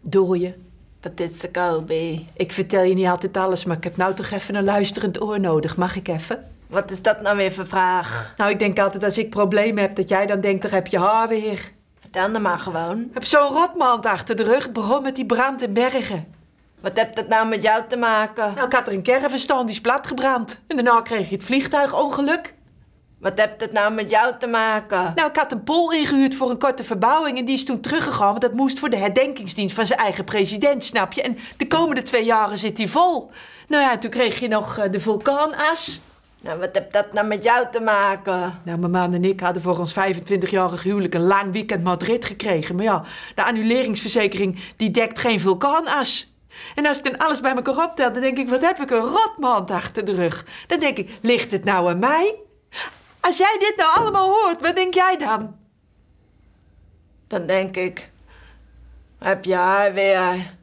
Dooie. Wat is er, Kobe? Ik vertel je niet altijd alles, maar ik heb nou toch even een luisterend oor nodig. Mag ik even? Wat is dat nou weer voor vraag? Nou, ik denk altijd als ik problemen heb, dat jij dan denkt, daar heb je haar weer. Vertel dan maar gewoon. Ik heb zo'n rotmaand achter de rug. Het begon met die brand in Bergen. Wat heeft dat nou met jou te maken? Nou, ik had er een caravan staan, die is platgebrand. En daarna kreeg je het vliegtuigongeluk. Wat heeft dat nou met jou te maken? Nou, ik had een Pool ingehuurd voor een korte verbouwing en die is toen teruggegaan, want dat moest voor de herdenkingsdienst van zijn eigen president, snap je? En de komende 2 jaren zit die vol. Nou ja, en toen kreeg je nog de vulkaanas. Nou, wat heeft dat nou met jou te maken? Nou, mijn man en ik hadden voor ons 25-jarig huwelijk een lang weekend Madrid gekregen. Maar ja, de annuleringsverzekering die dekt geen vulkaanas. En als ik dan alles bij elkaar optel, dan denk ik, wat heb ik een rotmaand achter de rug. Dan denk ik, ligt het nou aan mij? Als jij dit nou allemaal hoort, wat denk jij dan? Dan denk ik, heb je haar weer.